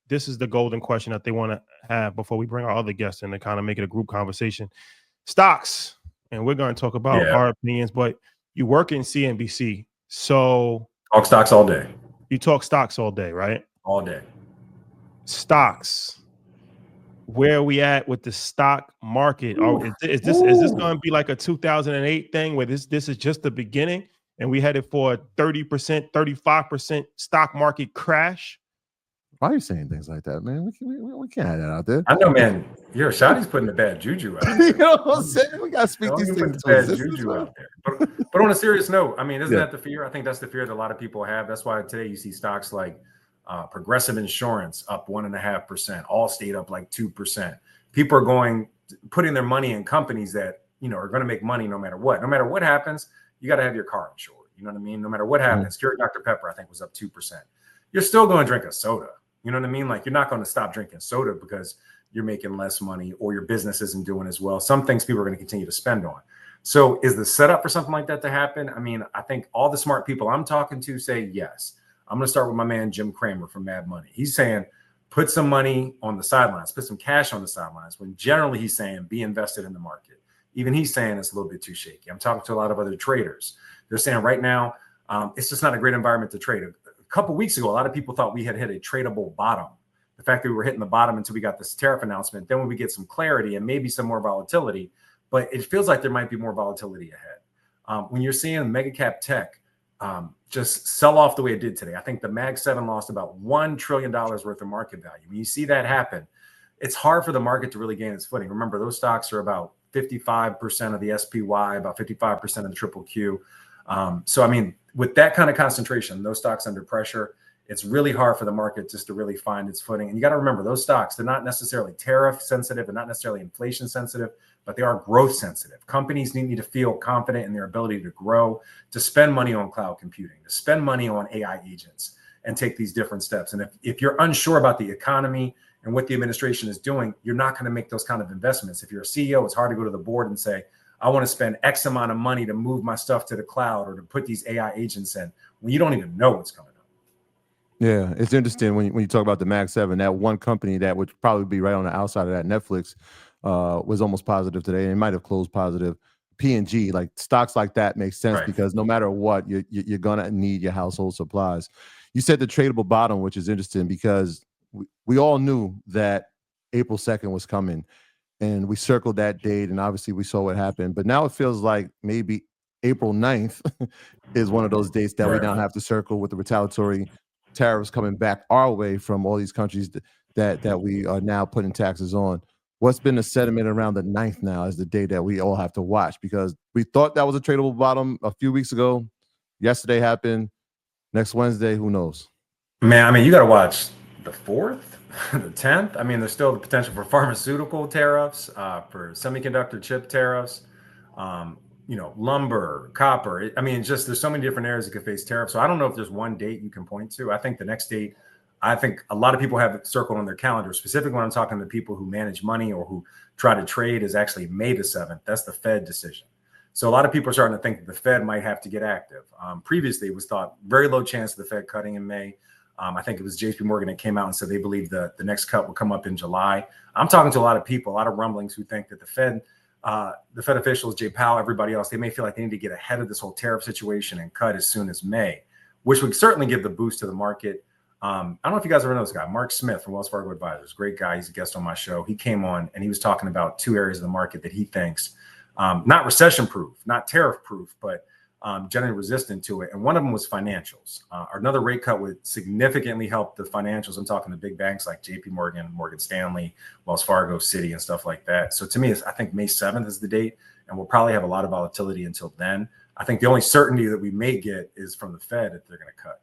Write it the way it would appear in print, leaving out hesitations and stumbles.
this is the golden question that they want to have before we bring our other guests in to kind of make it a group conversation. Stocks, and we're going to talk about our opinions, but you work in CNBC, so talk stocks all day. You talk stocks all day, right? All day. Stocks. Where are we at with the stock market? Is this going to be like a 2008 thing where this is just the beginning and we headed for a 30%, 35% stock market crash? Why are you saying things like that, man? We can't have that out there. I know, man. Shotty's putting the bad juju out there. You know what I'm saying? We got to speak these things. Bad juju out there. But on a serious note, I mean, isn't that the fear? I think that's the fear that a lot of people have. That's why today you see stocks like Progressive Insurance up 1.5%, Allstate up like 2%. People are putting their money in companies that, are going to make money no matter what. No matter what happens, you got to have your car insured. You know what I mean? No matter what happens, Keurig Dr. Pepper, I think, was up 2%. You're still going to drink a soda. You know what I mean? Like, you're not going to stop drinking soda because you're making less money or your business isn't doing as well. Some things people are going to continue to spend on. So is the setup for something like that to happen? I mean, I think all the smart people I'm talking to say yes. I'm going to start with my man, Jim Cramer from Mad Money. He's saying, put some money on the sidelines, put some cash on the sidelines, when generally he's saying, be invested in the market. Even he's saying it's a little bit too shaky. I'm talking to a lot of other traders. They're saying right now, it's just not a great environment to trade. A couple of weeks ago, a lot of people thought we had hit a tradable bottom. The fact that we were hitting the bottom until we got this tariff announcement, then when we get some clarity and maybe some more volatility, but it feels like there might be more volatility ahead. When you're seeing mega cap tech just sell off the way it did today, I think the Mag 7 lost about $1 trillion worth of market value. When you see that happen, it's hard for the market to really gain its footing. Remember, those stocks are about 55% of the SPY, about 55% of the triple Q. So, I mean, with that kind of concentration, those stocks under pressure, it's really hard for the market just to really find its footing. And you got to remember, those stocks, they're not necessarily tariff sensitive, they're not necessarily inflation sensitive, but they are growth sensitive. Companies need to feel confident in their ability to grow, to spend money on cloud computing, to spend money on AI agents, and take these different steps. And if you're unsure about the economy and what the administration is doing, you're not going to make those kind of investments. If you're a CEO, it's hard to go to the board and say, I want to spend X amount of money to move my stuff to the cloud or to put these AI agents in when you don't even know what's coming up. Yeah, it's interesting when you talk about the Mag 7, that one company that would probably be right on the outside of that, Netflix, was almost positive today. It might have closed positive. P&G, like stocks like that make sense because no matter what, you're going to need your household supplies. You said the tradable bottom, which is interesting because we all knew that April 2nd was coming. And we circled that date, and obviously we saw what happened. But now it feels like maybe April 9th is one of those dates that we now have to circle with the retaliatory tariffs coming back our way from all these countries that we are now putting taxes on. What's been the sentiment around the 9th now as the day that we all have to watch? Because we thought that was a tradable bottom a few weeks ago. Yesterday happened. Next Wednesday, who knows? Man, I mean, you got to watch the 4th. The 10th. I mean, there's still the potential for pharmaceutical tariffs, for semiconductor chip tariffs, lumber, copper. I mean, just there's so many different areas that could face tariffs. So I don't know if there's one date you can point to. I think the next date, I think a lot of people have it circled on their calendar, specifically when I'm talking to people who manage money or who try to trade, is actually May the 7th. That's the Fed decision. So a lot of people are starting to think that the Fed might have to get active. Previously, it was thought very low chance of the Fed cutting in May. I think it was JP Morgan that came out and said they believe the next cut will come up in July. I'm talking to a lot of people, a lot of rumblings who think that the Fed officials, Jay Powell, everybody else, they may feel like they need to get ahead of this whole tariff situation and cut as soon as May, which would certainly give the boost to the market. I don't know if you guys ever know this guy, Mark Smith from Wells Fargo Advisors, great guy. He's a guest on my show. He came on and he was talking about two areas of the market that he thinks not recession proof, not tariff proof, but generally resistant to it. And one of them was financials. Another rate cut would significantly help the financials. I'm talking the big banks like JP Morgan, Morgan Stanley, Wells Fargo, Citi, and stuff like that. So to me, I think May 7th is the date, and we'll probably have a lot of volatility until then. I think the only certainty that we may get is from the Fed if they're going to cut.